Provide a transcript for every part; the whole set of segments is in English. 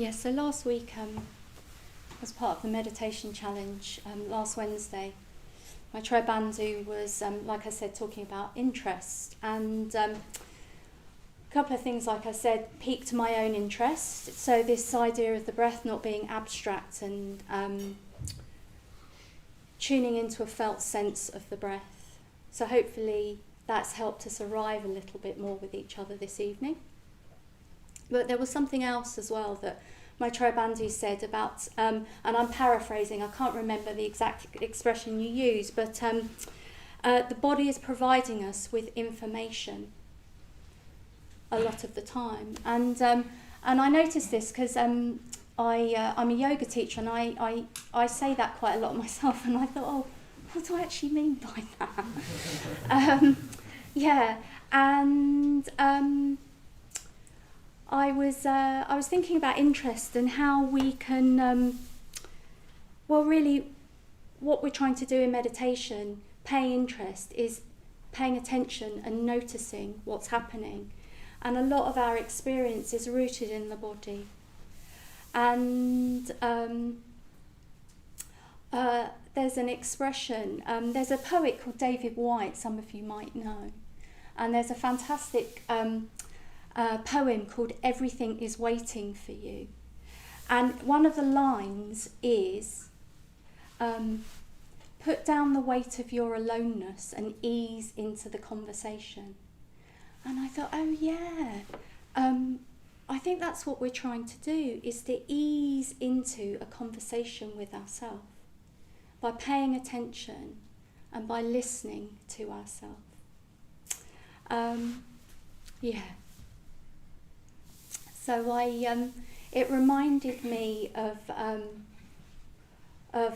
So last week, as part of the meditation challenge, last Wednesday, Maitreyabandhu was, like I said, talking about interest, and a couple of things, like I said, piqued my own interest. So this idea of the breath not being abstract and tuning into a felt sense of the breath. So hopefully that's helped us arrive a little bit more with each other this evening. But there was something else as well that Maitreyabandhu said about, and I'm paraphrasing, I can't remember the exact expression you used, but the body is providing us with information a lot of the time. And I noticed this because I'm a yoga teacher, and I say that quite a lot myself, and I thought, oh, what do I actually mean by that? I was thinking about interest and how we can, really what we're trying to do in meditation, paying interest, is paying attention and noticing what's happening. And a lot of our experience is rooted in the body. And there's an expression, there's a poet called David Whyte, some of you might know. And there's a fantastic poem called Everything is Waiting for You. And one of the lines is, put down the weight of your aloneness and ease into the conversation. And I thought, oh yeah, I think that's what we're trying to do, is to ease into a conversation with ourselves by paying attention and by listening to ourselves. So it reminded me of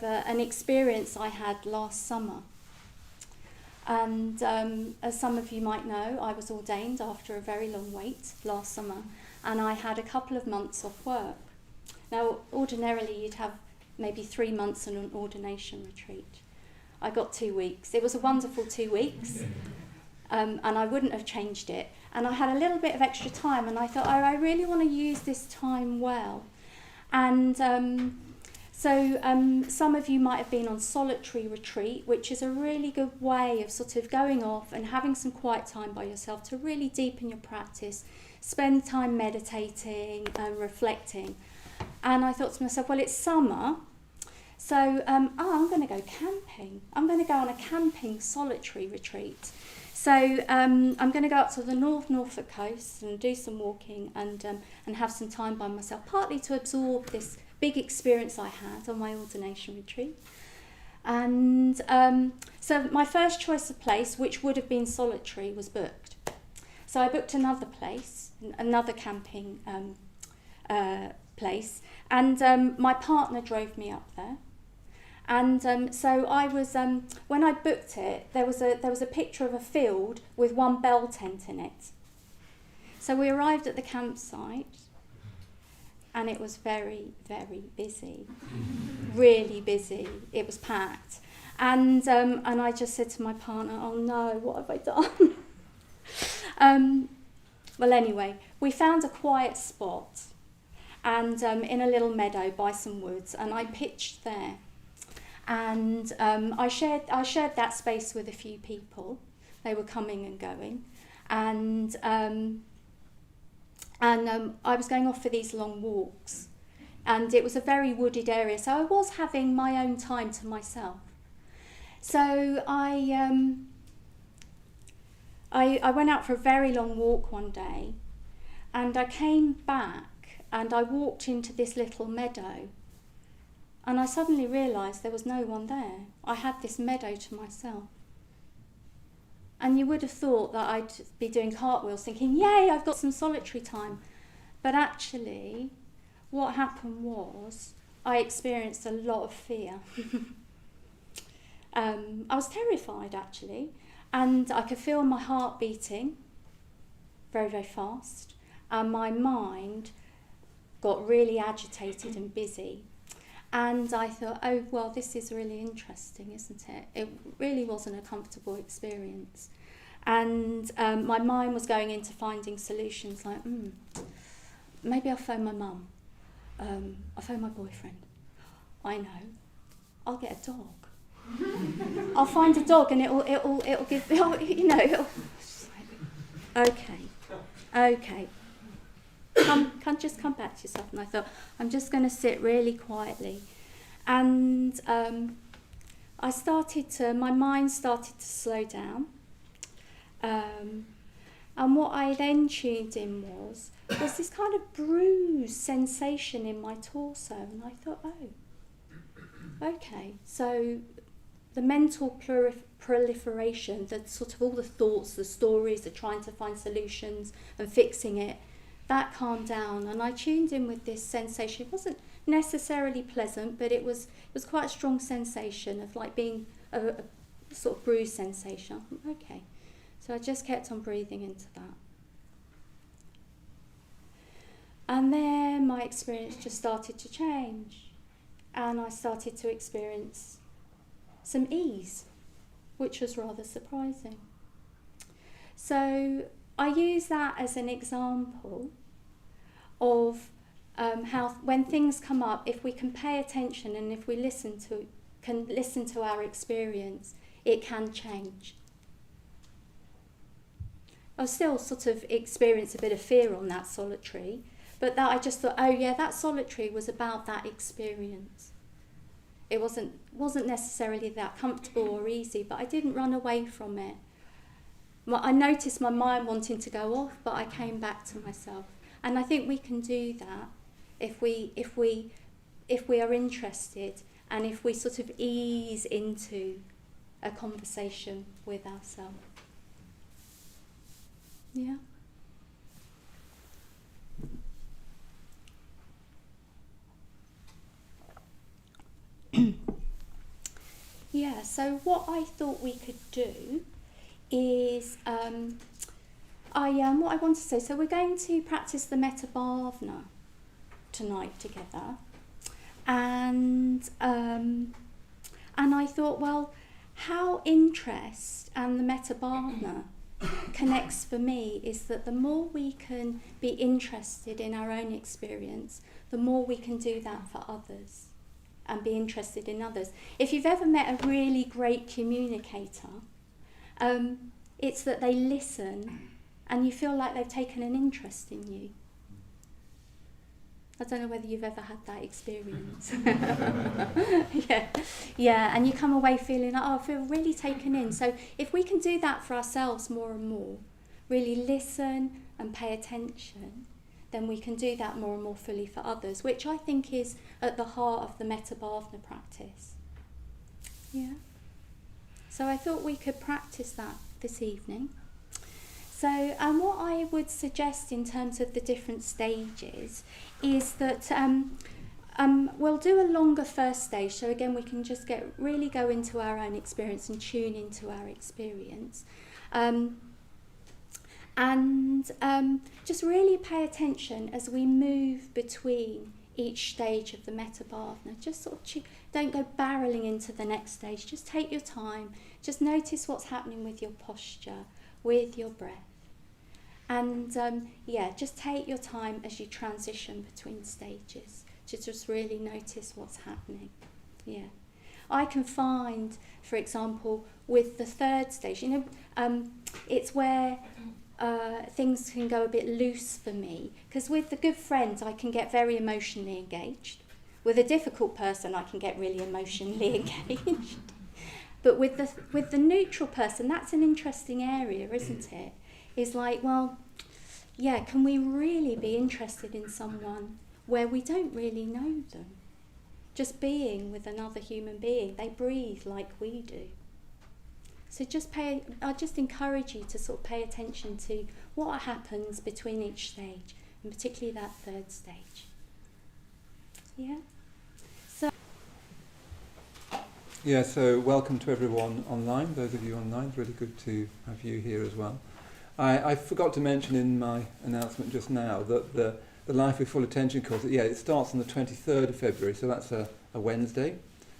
an experience I had last summer. And as some of you might know, I was ordained after a very long wait last summer, and I had a couple of months off work. Now, ordinarily you'd have maybe 3 months on an ordination retreat. I got 2 weeks. It was a wonderful 2 weeks, and I wouldn't have changed it. And I had a little bit of extra time, and I thought, oh, I really want to use this time well. And so some of you might have been on solitary retreat, which is a really good way of sort of going off and having some quiet time by yourself to really deepen your practice, spend time meditating and reflecting. And I thought to myself, well, it's summer, so I'm going to go camping. I'm going to go on a camping solitary retreat. So I'm going to go up to the Norfolk coast and do some walking and have some time by myself, partly to absorb this big experience I had on my ordination retreat. And so my first choice of place, which would have been solitary, was booked. So I booked another place, another camping place, and my partner drove me up there. And so I was, when I booked it, there was a picture of a field with one bell tent in it. So we arrived at the campsite, and it was very, very busy, really busy. It was packed, and I just said to my partner, "Oh no, what have I done?" Well, anyway, we found a quiet spot, and in a little meadow by some woods, and I pitched there. And I shared that space with a few people. They were coming and going, and I was going off for these long walks, and it was a very wooded area, so I was having my own time to myself. So I went out for a very long walk one day, and I came back and I walked into this little meadow. And I suddenly realised there was no one there. I had this meadow to myself. And you would have thought that I'd be doing cartwheels thinking, yay, I've got some solitary time. But actually, what happened was I experienced a lot of fear. I was terrified, actually. And I could feel my heart beating very, very fast. And my mind got really agitated and busy. And I thought, oh, well, this is really interesting, isn't it? It really wasn't a comfortable experience. And my mind was going into finding solutions like, maybe I'll phone my mum. I phone my boyfriend. I know. I'll get a dog. I'll find a dog and it'll give, you know, okay. Just come back to yourself. And I thought, I'm just going to sit really quietly. And my mind started to slow down. And what I then tuned in was this kind of bruised sensation in my torso. And I thought, oh, okay. So the mental proliferation, the sort of all the thoughts, the stories, the trying to find solutions and fixing it, that calmed down. And I tuned in with this sensation. It wasn't necessarily pleasant, but it was quite a strong sensation of like being a sort of bruised sensation. I thought, okay. So I just kept on breathing into that. And then my experience just started to change. And I started to experience some ease, which was rather surprising. So I use that as an example of how when things come up, if we can pay attention and if we can listen to our experience, it can change. I still sort of experience a bit of fear on that solitary, but that I just thought, oh yeah, that solitary was about that experience. It wasn't necessarily that comfortable or easy, but I didn't run away from it. I noticed my mind wanting to go off, but I came back to myself. And I think we can do that if we are interested and if we sort of ease into a conversation with ourselves. Yeah. Yeah, so what I thought we could do is, what I want to say, so we're going to practice the Maitreyabandhu tonight together. And I thought, well, how interest and the Maitreyabandhu connects for me is that the more we can be interested in our own experience, the more we can do that for others and be interested in others. If you've ever met a really great communicator, it's that they listen and you feel like they've taken an interest in you. I don't know whether you've ever had that experience. Yeah, and you come away feeling like, oh, I feel really taken in. So if we can do that for ourselves more and more, really listen and pay attention, then we can do that more and more fully for others, which I think is at the heart of the Maitreyabandhu practice. Yeah. So I thought we could practice that this evening. So what I would suggest in terms of the different stages is that we'll do a longer first stage. So again, we can just really go into our own experience and tune into our experience. And just really pay attention as we move between each stage of the Maitreyabandhu. Just sort of don't go barreling into the next stage. Just take your time. Just notice what's happening with your posture, with your breath. And just take your time as you transition between stages to just really notice what's happening. Yeah. I can find, for example, with the third stage, it's where things can go a bit loose for me, because with the good friends I can get very emotionally engaged. With a difficult person I can get really emotionally engaged. But with the neutral person, that's an interesting area, isn't it? It's like, well, yeah, can we really be interested in someone where we don't really know them? Just being with another human being, they breathe like we do. So I just encourage you to sort of pay attention to what happens between each stage, and particularly that third stage. Yeah? So welcome to everyone online, those of you online. It's really good to have you here as well. I forgot to mention in my announcement just now that the Life with Full Attention course, it starts on the 23rd of February, so that's a Wednesday.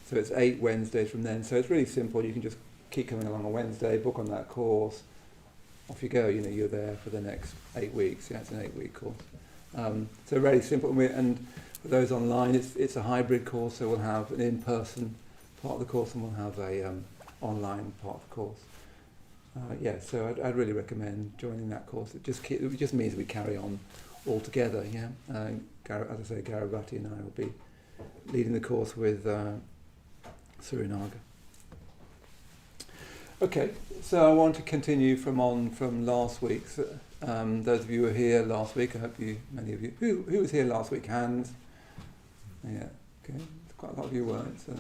So it's 8 Wednesdays from then. So it's really simple. You can just keep coming along on Wednesday, book on that course, off you go. You're there for the next 8 weeks. Yeah, it's an 8-week course. So really simple. And For those online, it's a hybrid course, so we'll have an in-person part of the course and we'll have a online part of the course. So I'd really recommend joining that course. It just means we carry on all together. Yeah, as I say, Garavati and I will be leading the course with Surinaga. Okay, so I want to continue from last week's. Those of you who were here last week, I hope many of you. Who was here last week? Hands. Yeah. Okay. Quite a lot of you weren't. So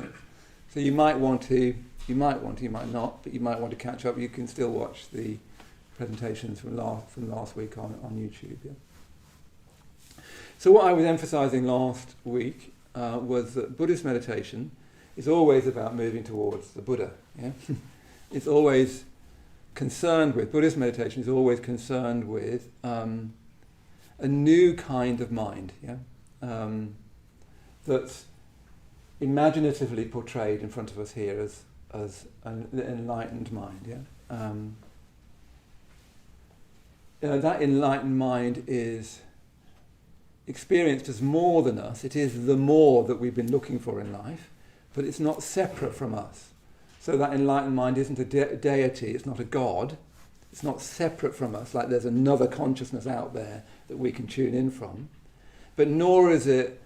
you might want to. You might not, but you might want to catch up. You can still watch the presentations from last week on YouTube. Yeah. So what I was emphasising last week was that Buddhist meditation is always about moving towards the Buddha. Yeah. It's always concerned with, Buddhist meditation is always concerned with a new kind of mind, that's imaginatively portrayed in front of us here as an enlightened mind. That enlightened mind is experienced as more than us. It is the more that we've been looking for in life, but it's not separate from us. So that enlightened mind isn't a deity, it's not a god, it's not separate from us, like there's another consciousness out there that we can tune in from. But nor is it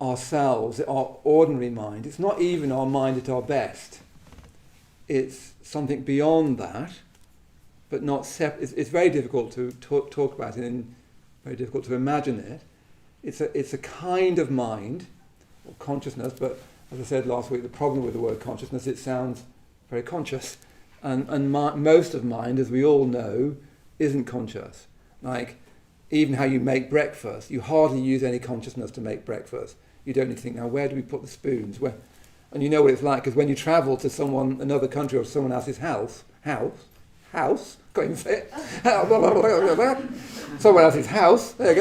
ourselves, our ordinary mind. It's not even our mind at our best. It's something beyond that, but not separate. It's very difficult to talk about it and very difficult to imagine it. It's a kind of mind, or consciousness, but as I said last week, the problem with the word consciousness, it sounds very conscious. And most of mind, as we all know, isn't conscious. Like, even how you make breakfast, you hardly use any consciousness to make breakfast. You don't need to think, now where do we put the spoons? Where? And you know what it's like, because when you travel to another country or someone else's house, can't even say it, someone else's house, there you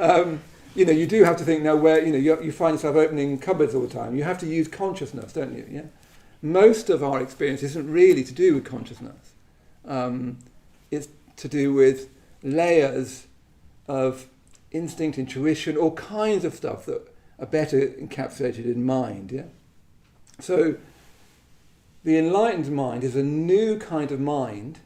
go. You do have to think now where, you find yourself opening cupboards all the time. You have to use consciousness, don't you? Yeah. Most of our experience isn't really to do with consciousness. It's to do with layers of instinct, intuition, all kinds of stuff that are better encapsulated in mind. Yeah. So the enlightened mind is a new kind of mind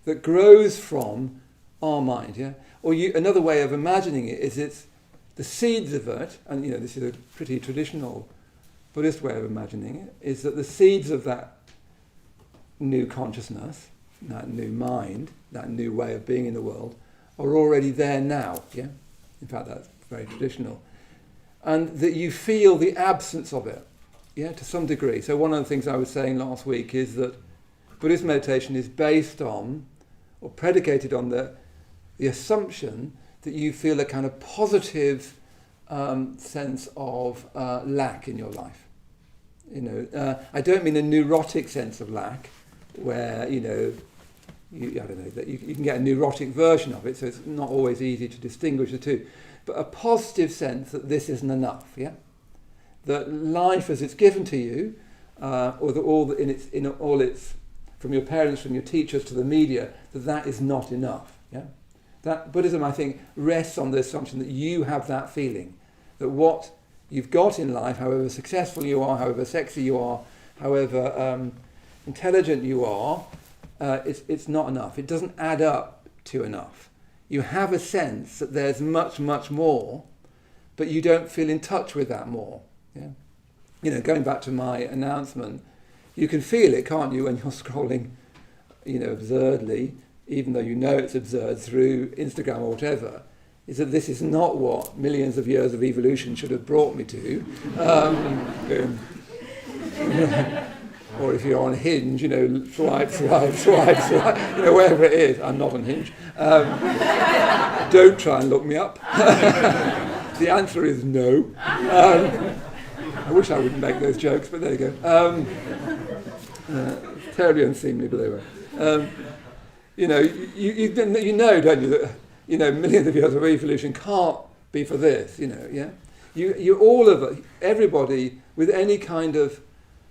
that grows from our mind. Yeah. Or another way of imagining it is it's the seeds of it, and this is a pretty traditional Buddhist way of imagining it, is that the seeds of that new consciousness, that new mind, that new way of being in the world, are already there now. Yeah, in fact, that's very traditional, and that you feel the absence of it. Yeah, to some degree. So one of the things I was saying last week is that Buddhist meditation is based on, or predicated on the assumption that you feel a kind of positive sense of lack in your life. I don't mean a neurotic sense of lack, where that you can get a neurotic version of it, so it's not always easy to distinguish the two. But a positive sense that this isn't enough. Yeah, that life as it's given to you, or all its from your parents, from your teachers to the media, that is not enough. Yeah. That Buddhism, I think, rests on the assumption that you have that feeling, that what you've got in life, however successful you are, however sexy you are, however intelligent you are, it's not enough. It doesn't add up to enough. You have a sense that there's much, much more, but you don't feel in touch with that more. Yeah? Going back to my announcement, you can feel it, can't you, when you're scrolling, absurdly, even though you know it's absurd through Instagram or whatever, is that this is not what millions of years of evolution should have brought me to. Or if you're on Hinge, swipe, wherever it is. I'm not on Hinge. Don't try and look me up. The answer is no. I wish I wouldn't make those jokes, but there you go. Terribly unseemly, but they were. You know, don't you, that millions of years of evolution can't be for this. You all of it, everybody with any kind of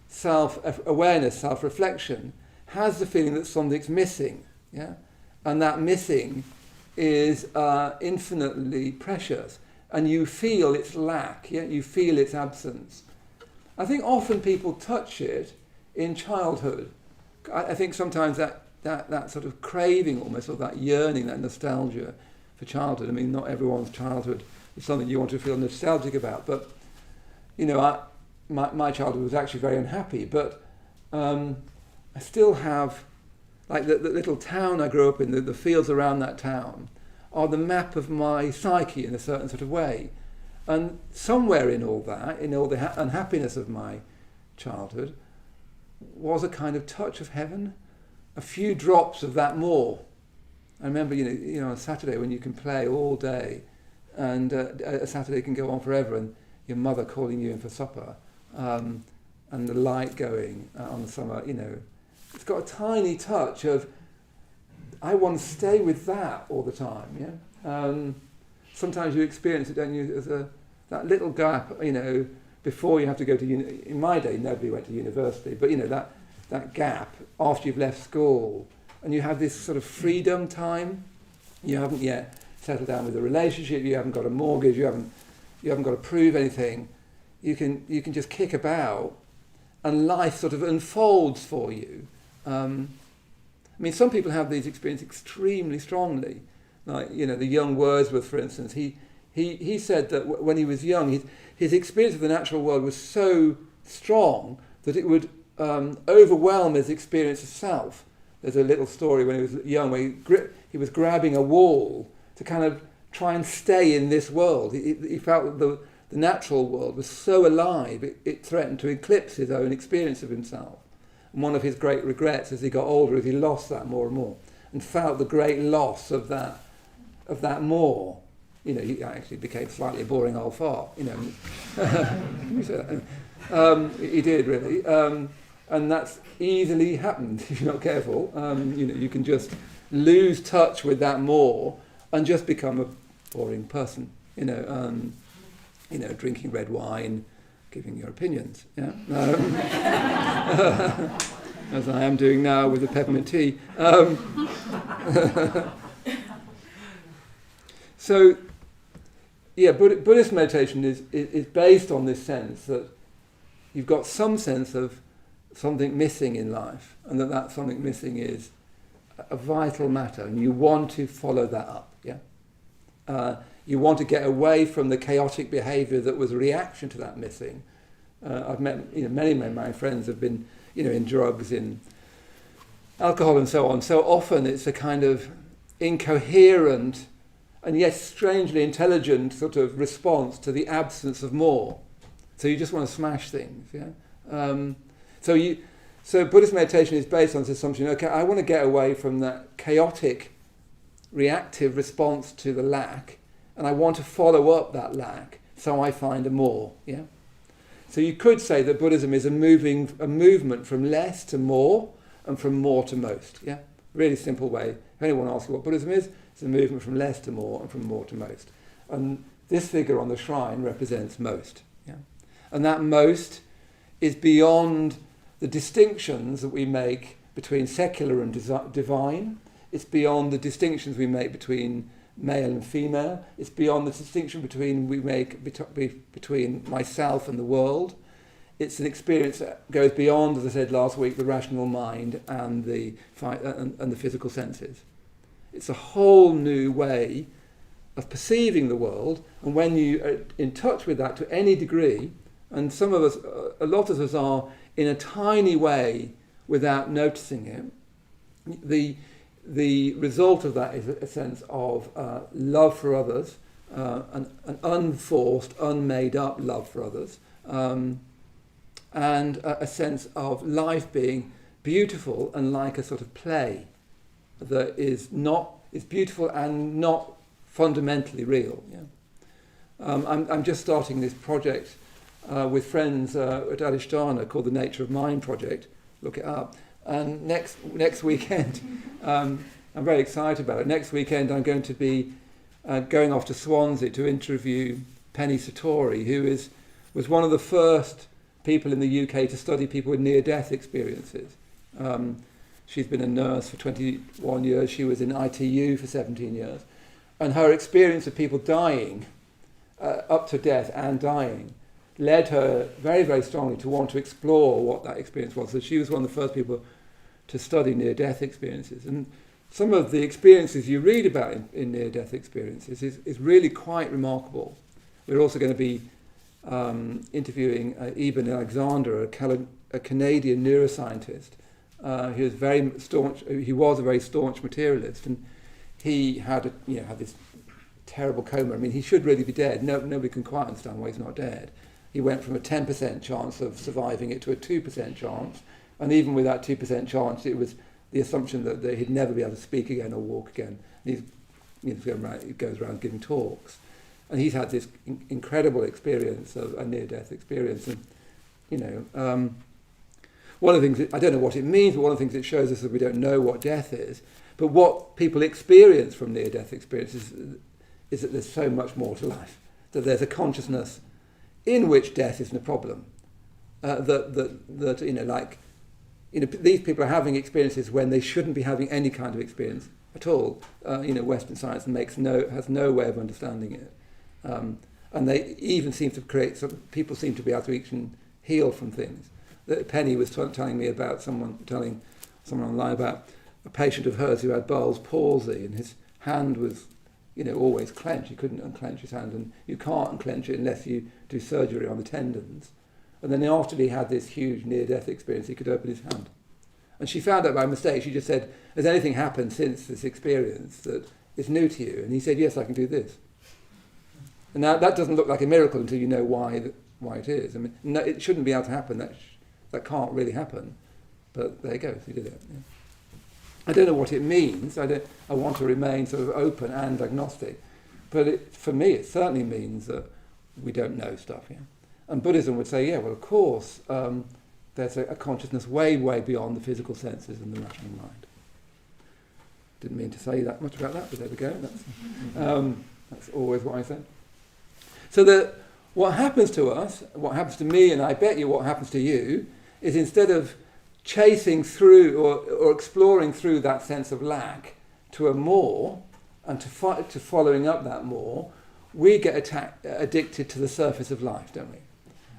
self-awareness, self-reflection, has the feeling that something's missing. Yeah, and that missing is infinitely precious. and you feel its lack, yeah? You feel its absence. I think often people touch it in childhood. I think sometimes that sort of craving almost, or that yearning, that nostalgia for childhood. I mean, not everyone's childhood is something you want to feel nostalgic about, but, you know, my childhood was actually very unhappy, but I still have, like the little town I grew up in, the fields around that town are the map of my psyche in a certain sort of way. And somewhere in all that, in all the unhappiness of my childhood, was a kind of touch of heaven, a few drops of that more. I remember, you know, on Saturday when you can play all day, and a Saturday can go on forever, and your mother calling you in for supper, and the light going on the summer, you know, it's got a tiny touch of, I want to stay with that all the time, yeah? Sometimes you experience it, don't you, as that little gap, you know, before you have to go to in my day, nobody went to university, but, you know, that gap after you've left school, and you have this sort of freedom time. You haven't yet settled down with a relationship, you haven't got a mortgage, you haven't got to prove anything. You can just kick about, and life sort of unfolds for you. I mean, some people have these experiences extremely strongly. Like, you know, the young Wordsworth, for instance, he said that when he was young, his experience of the natural world was so strong that it would overwhelm his experience of self. There's a little story when he was young where he was grabbing a wall to kind of try and stay in this world. He felt that the natural world was so alive, it threatened to eclipse his own experience of himself. And one of his great regrets as he got older is he lost that more and more, and felt the great loss of that more. You know, he actually became slightly a boring old fart, you know. He did, really. And that's easily happened if you're not careful. You know, you can just lose touch with that more and just become a boring person, you know, drinking red wine, giving your opinions, yeah? As I am doing now with the peppermint tea. So, yeah, Buddhist meditation is based on this sense that you've got some sense of something missing in life, and that something missing is a vital matter, and you want to follow that up, yeah? You want to get away from the chaotic behaviour that was a reaction to that missing. I've met, you know, many of my friends have been, you know, in drugs, in alcohol and so on. So often it's a kind of incoherent and yet strangely intelligent sort of response to the absence of more. So you just want to smash things, yeah? So Buddhist meditation is based on this assumption, okay, I want to get away from that chaotic, reactive response to the lack, and I want to follow up that lack, so I find a more, yeah? So you could say that Buddhism is a movement from less to more, and from more to most, yeah? Really simple way. If anyone asks you what Buddhism is, it's a movement from less to more, and from more to most. And this figure on the shrine represents most, yeah? And that most is beyond the distinctions that we make between secular and divine. It's beyond the distinctions we make between male and female. It's beyond the distinction we make between myself and the world. It's an experience that goes beyond, as I said last week, the rational mind and the physical senses. It's a whole new way of perceiving the world, and when you are in touch with that to any degree, and some of us, a lot of us are in a tiny way without noticing it, the result of that is a sense of love for others, an unforced, unmade up love for others, and a sense of life being beautiful and like a sort of play that is beautiful and not fundamentally real. Yeah? I'm just starting this project with friends at Adhisthana called the Nature of Mind Project. Look it up. And next weekend, I'm very excited about it. Next weekend I'm going to be going off to Swansea to interview Penny Satori, who was one of the first people in the UK to study people with near-death experiences. She's been a nurse for 21 years. She was in ITU for 17 years. And her experience of people dying up to death and dying, led her very, very strongly to want to explore what that experience was. So she was one of the first people to study near-death experiences. And some of the experiences you read about in near-death experiences is really quite remarkable. We're also going to be interviewing Eben Alexander, a Canadian neuroscientist. He was very staunch. He was a very staunch materialist, and he had this terrible coma. I mean, he should really be dead. Nobody can quite understand why he's not dead. He went from a 10% chance of surviving it to a 2% chance, and even with that 2% chance, it was the assumption that he'd never be able to speak again or walk again. And he goes around giving talks, and he's had this incredible experience of a near-death experience. And one of the things I don't know what it means, but one of the things it shows us is that we don't know what death is. But what people experience from near-death experiences is that there's so much more to life. That there's a consciousness in which death isn't a problem. These people are having experiences when they shouldn't be having any kind of experience at all. Western science has no way of understanding it, and they even seem to create. People seem to be able to even heal from things. Penny was telling me about telling someone online about a patient of hers who had Bell's palsy, and his hand was, always clenched. He couldn't unclench his hand, and you can't unclench it unless you do surgery on the tendons. And then after he had this huge near-death experience, he could open his hand. And she found out by mistake. She just said, has anything happened since this experience that is new to you? And he said, yes, I can do this. And now that doesn't look like a miracle until you know why it is. I mean, no, it shouldn't be able to happen. That can't really happen. But there you go, he did it. Yeah. I don't know what it means. I want to remain sort of open and agnostic. But for me, it certainly means that we don't know stuff. Yeah? And Buddhism would say, yeah, well, of course, there's a consciousness way, way beyond the physical senses and the rational mind. Didn't mean to say that much about that, but there we go. That's always what I say. So what happens to us, what happens to me, and I bet you what happens to you, is instead of chasing through or exploring through that sense of lack to a more, and to following up that more, we get addicted to the surface of life, don't we?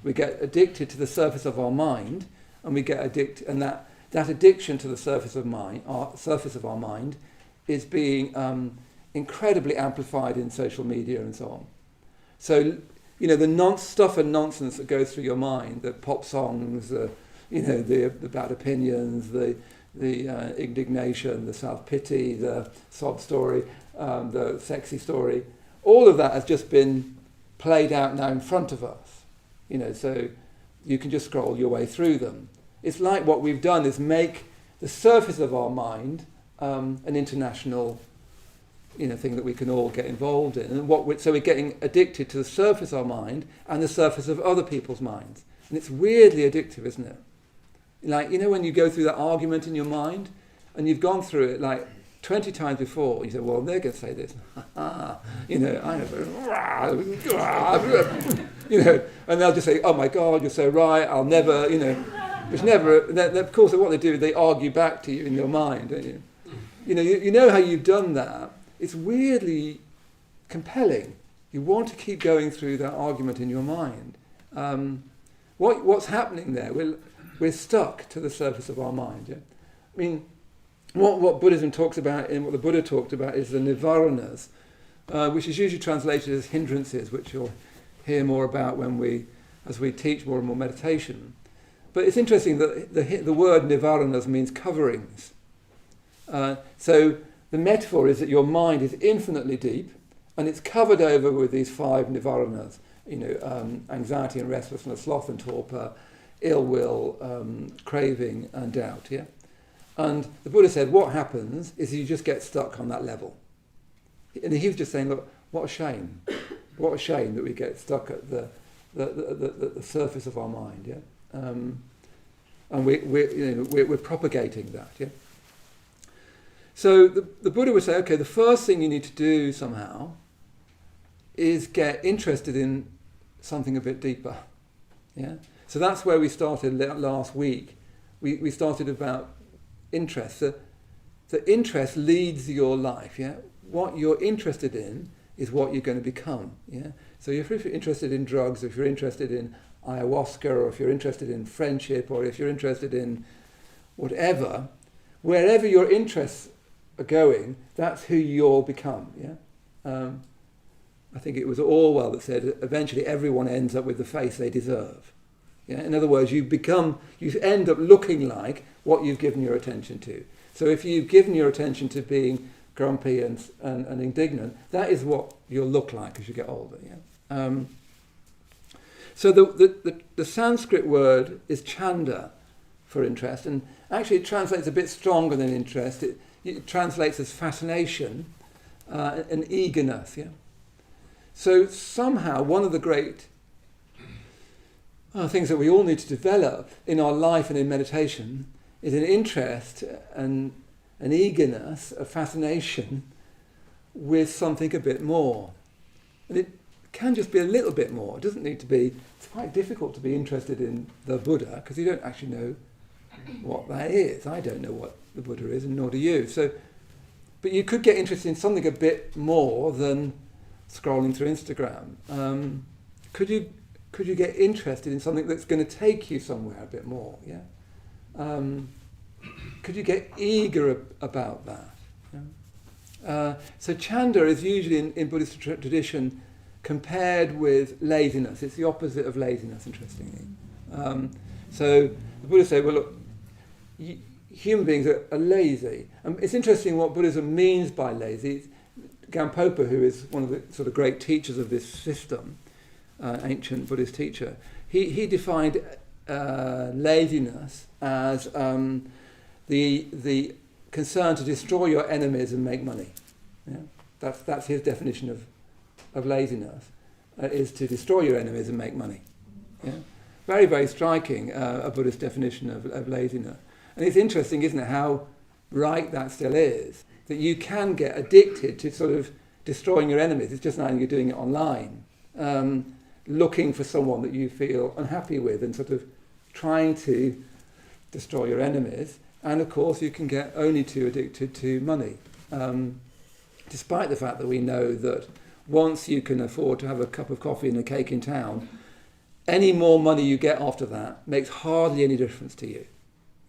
We get addicted to the surface of our mind, and we get addicted, and that addiction to the surface of our mind, is being incredibly amplified in social media and so on. So, the stuff and nonsense that goes through your mind, the pop songs, the bad opinions, the indignation, the self-pity, the sob story, the sexy story, all of that has just been played out now in front of us. So you can just scroll your way through them. It's like what we've done is make the surface of our mind an international, thing that we can all get involved in. And so we're getting addicted to the surface of our mind and the surface of other people's minds. And it's weirdly addictive, isn't it? Like, when you go through that argument in your mind, and you've gone through it like 20 times before, you say, well, they're going to say this. I have and they'll just say, oh my God, you're so right, I'll never, which never, of course, what they do is they argue back to you in your mind, don't you? You know how you've done that. It's weirdly compelling. You want to keep going through that argument in your mind. What's happening there? We're stuck to the surface of our mind. Yeah? I mean, what Buddhism talks about and what the Buddha talked about is the nivaranas, which is usually translated as hindrances, which you'll hear more about as we teach more and more meditation. But it's interesting that the word nivaranas means coverings. So the metaphor is that your mind is infinitely deep, and it's covered over with these 5 nivaranas, anxiety and restlessness, sloth and torpor, ill will, craving and doubt. Yeah. And the Buddha said, what happens is you just get stuck on that level. And he was just saying, look, what a shame. What a shame that we get stuck at the surface of our mind. Yeah. And we're propagating that. Yeah. So the Buddha would say, okay, the first thing you need to do somehow is get interested in something a bit deeper. Yeah. So that's where we started last week. We started about interest. The interest leads your life. Yeah. What you're interested in is what you're going to become. Yeah. So if you're interested in drugs, if you're interested in ayahuasca, or if you're interested in friendship, or if you're interested in whatever, wherever your interests are going, that's who you'll become. Yeah. I think it was Orwell that said, eventually everyone ends up with the face they deserve. Yeah? In other words, you end up looking like what you've given your attention to. So if you've given your attention to being grumpy and indignant, that is what you'll look like as you get older. Yeah? So the Sanskrit word is chanda for interest, and actually it translates a bit stronger than interest. It translates as fascination and eagerness. Yeah. So somehow one of the great things that we all need to develop in our life and in meditation is an interest and an eagerness, a fascination with something a bit more. And it can just be a little bit more. It doesn't need to be. It's quite difficult to be interested in the Buddha because you don't actually know what that is. I don't know what the Buddha is, and nor do you. But you could get interested in something a bit more than scrolling through Instagram. Could you get interested in something that's going to take you somewhere a bit more? Yeah. Could you get eager about that? Yeah? So chanda is usually in Buddhist tradition compared with laziness. It's the opposite of laziness, interestingly. So the Buddha said, well, look, human beings are lazy. It's interesting what Buddhism means by lazy. Gampopa, who is one of the sort of great teachers of this system, ancient Buddhist teacher, he defined laziness as the concern to destroy your enemies and make money. Yeah? That's his definition of laziness, is to destroy your enemies and make money. Yeah? Very, very striking, a Buddhist definition of laziness. And it's interesting, isn't it, how right that still is, that you can get addicted to sort of destroying your enemies. It's just now you're doing it online, looking for someone that you feel unhappy with and sort of trying to destroy your enemies. And of course you can get only too addicted to money, despite the fact that we know that once you can afford to have a cup of coffee and a cake in town, any more money you get after that makes hardly any difference to you.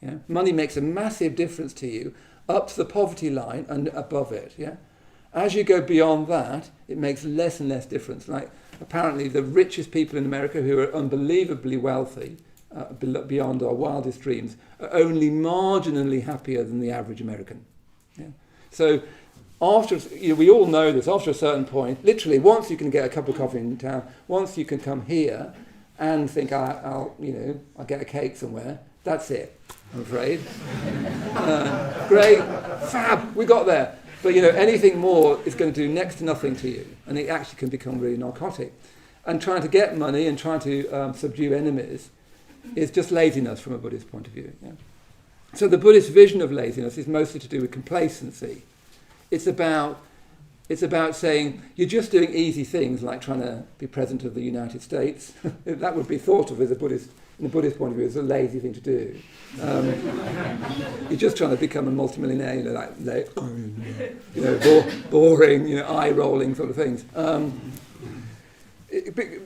Yeah? Money makes a massive difference to you up to the poverty line and above it. Yeah? As you go beyond that, it makes less and less difference. Like apparently the richest people in America, who are unbelievably wealthy, beyond our wildest dreams, are only marginally happier than the average American. Yeah? So after, we all know this, after a certain point, literally once you can get a cup of coffee in town, once you can come here and think I'll get a cake somewhere, that's it, I'm afraid. Great, fab, we got there. But anything more is going to do next to nothing to you, and it actually can become really narcotic. And trying to get money and trying to subdue enemies is just laziness from a Buddhist point of view. Yeah? So the Buddhist vision of laziness is mostly to do with complacency. It's about saying you're just doing easy things like trying to be president of the United States. That would be thought of as in the Buddhist point of view, as a lazy thing to do. You're just trying to become a multimillionaire, boring, eye-rolling sort of things.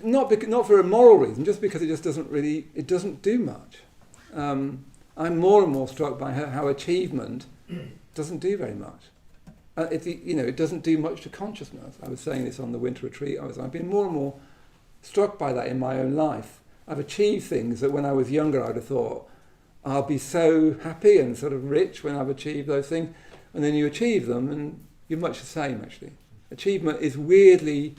Not for a moral reason, just because it just doesn't do much. I'm more and more struck by how achievement doesn't do very much. It doesn't do much to consciousness. I was saying this on the winter retreat. I've been more and more struck by that in my own life. I've achieved things that when I was younger I'd have thought, I'll be so happy and sort of rich when I've achieved those things. And then you achieve them and you're much the same, actually. Achievement is weirdly,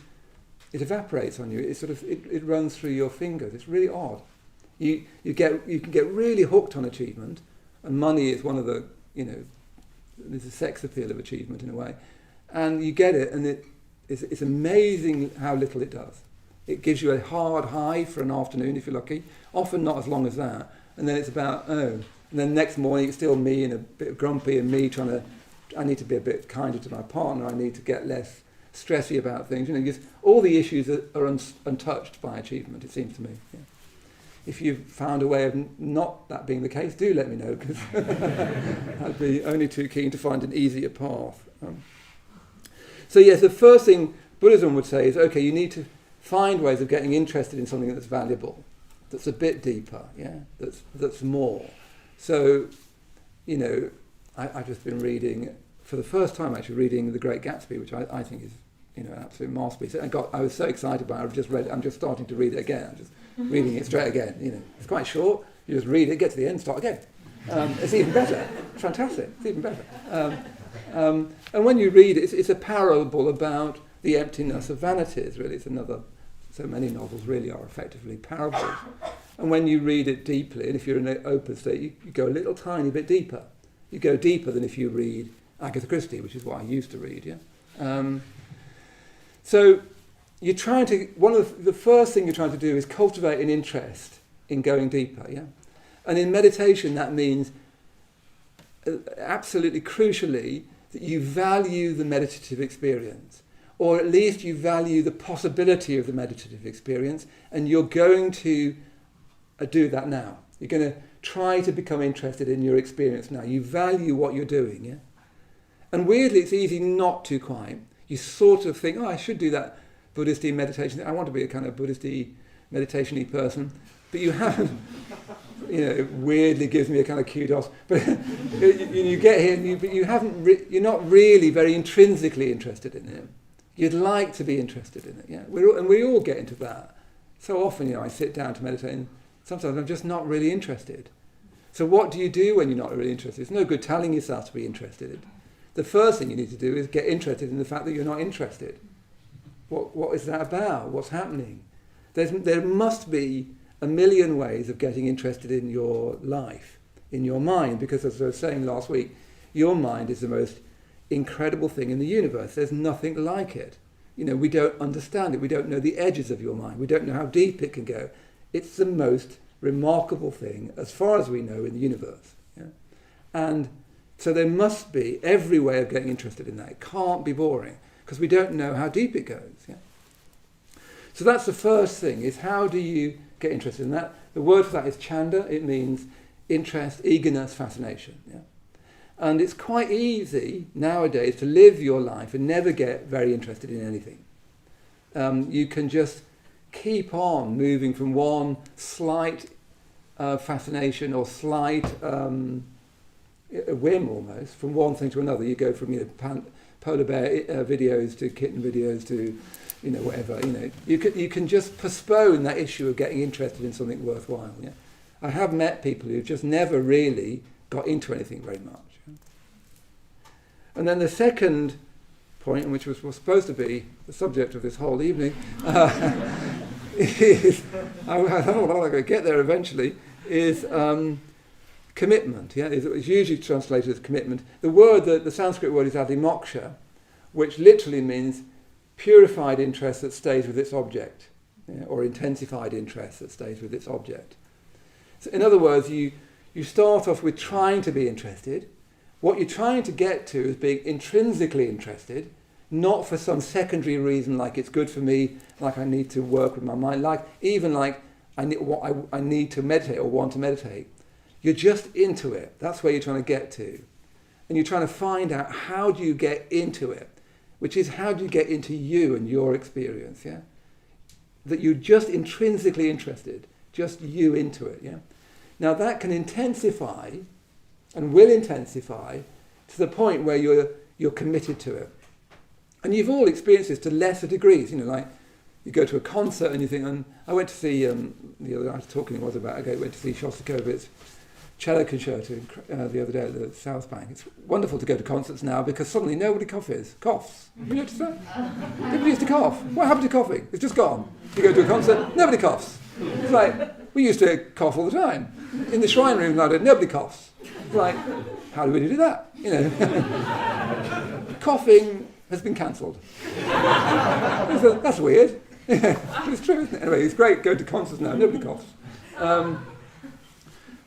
it evaporates on you. It runs through your fingers. It's really odd. You can get really hooked on achievement, and money is one of the, there's a sex appeal of achievement in a way. And you get it, and it's amazing how little it does. It gives you a hard high for an afternoon if you're lucky, often not as long as that. And then it's about, and then next morning it's still me and a bit grumpy and me I need to be a bit kinder to my partner, I need to get less stressy about things. Because all the issues are untouched by achievement, it seems to me. Yeah. If you've found a way of not that being the case, do let me know, because I'd be only too keen to find an easier path. So yes, the first thing Buddhism would say is, okay, you need to find ways of getting interested in something that's valuable, that's a bit deeper, that's more. So, I've just been reading, for the first time actually, reading The Great Gatsby, which I think is, an absolute masterpiece. I was so excited by it, I'm just starting to read it again. I'm just reading it straight again, It's quite short, you just read it, get to the end, start again. It's even better. It's fantastic. It's even better. And when you read it, it's a parable about the emptiness of vanities, really. It's another, so many novels really are effectively parables. And when you read it deeply, and if you're in an open state, you go a little tiny bit deeper. You go deeper than if you read Agatha Christie, which is what I used to read, So you're trying to, one of the first thing you're trying to do is cultivate an interest in going deeper, And in meditation, that means absolutely crucially that you value the meditative experience, or at least you value the possibility of the meditative experience, and you're going to do that now. You're going to try to become interested in your experience now. You value what you're doing, And weirdly, it's easy not to quite. You sort of think, I should do that Buddhist-y meditation. I want to be a kind of Buddhist-y, meditation-y person. But you haven't, it weirdly gives me a kind of kudos. But you get here, but you haven't. You're not really very intrinsically interested in it. You'd like to be interested in it, we all get into that. So often, I sit down to meditate, and sometimes I'm just not really interested. So what do you do when you're not really interested? It's no good telling yourself to be interested. The first thing you need to do is get interested in the fact that you're not interested. What is that about? What's happening? There must be a million ways of getting interested in your life, in your mind, because as I was saying last week, your mind is the most incredible thing in the universe. There's nothing like it. We don't understand it. We don't know the edges of your mind. We don't know how deep it can go. It's the most remarkable thing, as far as we know, in the universe. And so there must be every way of getting interested in that. It can't be boring, because we don't know how deep it goes. So that's the first thing, is how do you get interested in that? The word for that is chanda. It means interest, eagerness, fascination. And it's quite easy nowadays to live your life and never get very interested in anything. You can just keep on moving from one slight fascination or slight whim almost, from one thing to another. You go from polar bear videos to kitten videos to whatever. You can just postpone that issue of getting interested in something worthwhile. I have met people who've just never really got into anything very much. And then the second point, which was supposed to be the subject of this whole evening, is, I don't know if I'm going to get there eventually, is commitment. It's usually translated as commitment. The Sanskrit word is adhimoksha, which literally means purified interest that stays with its object, or intensified interest that stays with its object. So in other words, you start off with trying to be interested. What you're trying to get to is being intrinsically interested, not for some secondary reason like it's good for me, like I need to work with my mind, like I need to meditate or want to meditate. You're just into it. That's where you're trying to get to. And you're trying to find out, how do you get into it? Which is, how do you get into you and your experience, That you're just intrinsically interested, just you into it, Now that can intensify and will intensify to the point where you're committed to it. And you've all experienced this to lesser degrees, like you go to a concert and you think, and I went to see, the other night I went to see Shostakovich's cello concerto the other day at the South Bank. It's wonderful to go to concerts now because suddenly nobody coughs. You notice that? Nobody used to cough. What happened to coughing? It's just gone. You go to a concert, nobody coughs. It's like, we used to cough all the time. In the shrine room nowadays, nobody coughs. It's like, how do we do that? Coughing has been cancelled. That's weird. It's true, isn't it? Anyway, it's great, go to concerts now, nobody coughs.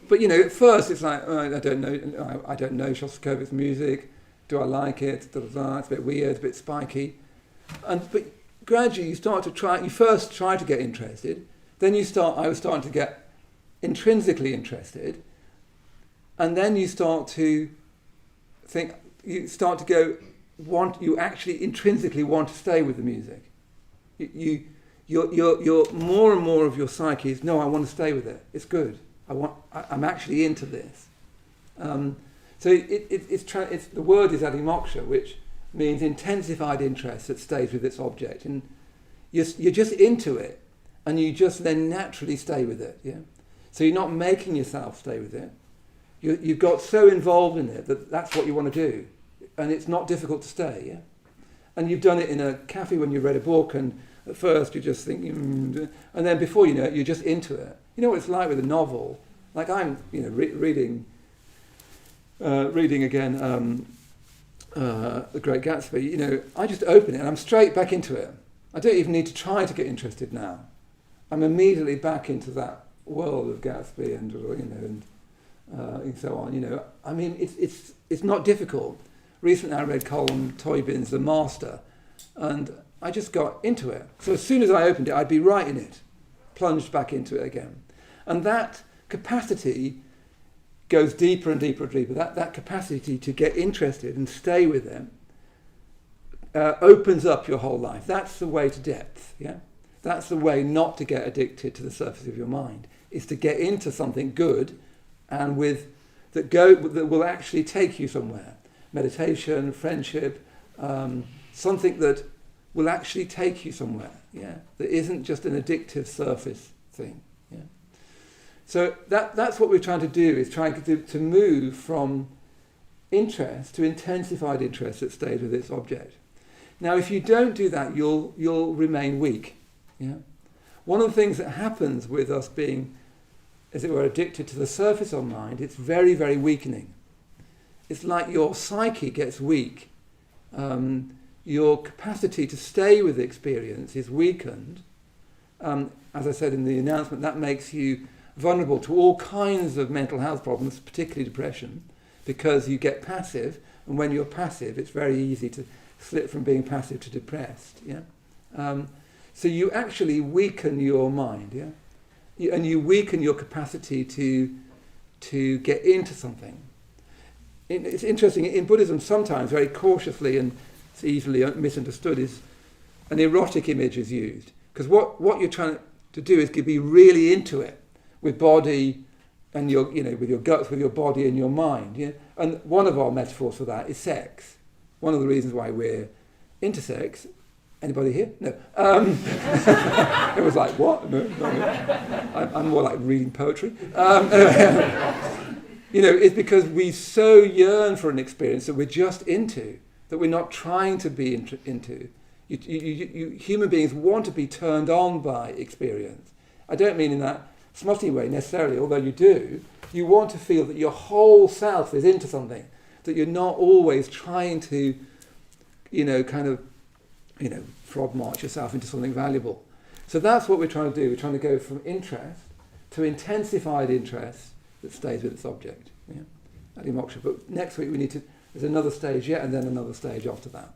But at first it's like, I don't know Shostakovich's music. Do I like it? It's a bit weird, a bit spiky. But gradually you start to try. You first try to get interested. Then I was starting to get intrinsically interested, and then you start to think. You start to go, you actually intrinsically want to stay with the music. You're more and more of your psyche is, no, I want to stay with it. It's good. I'm actually into this. So it's the word is adimoksha, which means intensified interest that stays with its object, and you're just into it, and you just then naturally stay with it. Yeah. So you're not making yourself stay with it. You've got so involved in it that that's what you want to do, and it's not difficult to stay. Yeah. And you've done it in a cafe when you read a book, and at first you're just thinking, and then before you know it, you're just into it. You know what it's like with a novel. Like I'm, reading again The Great Gatsby. I just open it and I'm straight back into it. I don't even need to try to get interested now. I'm immediately back into that world of Gatsby and so on. I mean, it's not difficult. Recently I read Colm Toybin's The Master, and I just got into it. So as soon as I opened it, I'd be right in it, plunged back into it again. And that capacity goes deeper and deeper and deeper. That capacity to get interested and stay with them opens up your whole life. That's the way to depth. Yeah, that's the way not to get addicted to the surface of your mind. Is to get into something good, and that will actually take you somewhere. Meditation, friendship, something that will actually take you somewhere. Yeah, that isn't just an addictive surface thing. Yeah. So that's what we're trying to do, is trying to move from interest to intensified interest that stays with its object. Now, if you don't do that, you'll remain weak. Yeah. One of the things that happens with us being, as it were, addicted to the surface of mind, it's very, very weakening. It's like your psyche gets weak. Your capacity to stay with the experience is weakened. As I said in the announcement, that makes you vulnerable to all kinds of mental health problems, particularly depression, because you get passive, and when you're passive, it's very easy to slip from being passive to depressed. Yeah. So you actually weaken your mind. Yeah. And you weaken your capacity to get into something. It's interesting, in Buddhism sometimes, very cautiously and it's easily misunderstood, is an erotic image is used. Because what you're trying to do is to be really into it, with body and with your guts, with your body and your mind. Yeah? And one of our metaphors for that is sex. One of the reasons why we're into sex. Anybody here? No. It was like, what? No. I'm more like reading poetry. It's because we so yearn for an experience that we're just into, that we're not trying to be into. You human beings want to be turned on by experience. I don't mean in that smutty way necessarily, although you do. You want to feel that your whole self is into something, that you're not always trying to, frog march yourself into something valuable. So that's what we're trying to do. We're trying to go from interest to intensified interest that stays with its object. Yeah? Adimoksha. But next week there's another stage yet, and then another stage after that.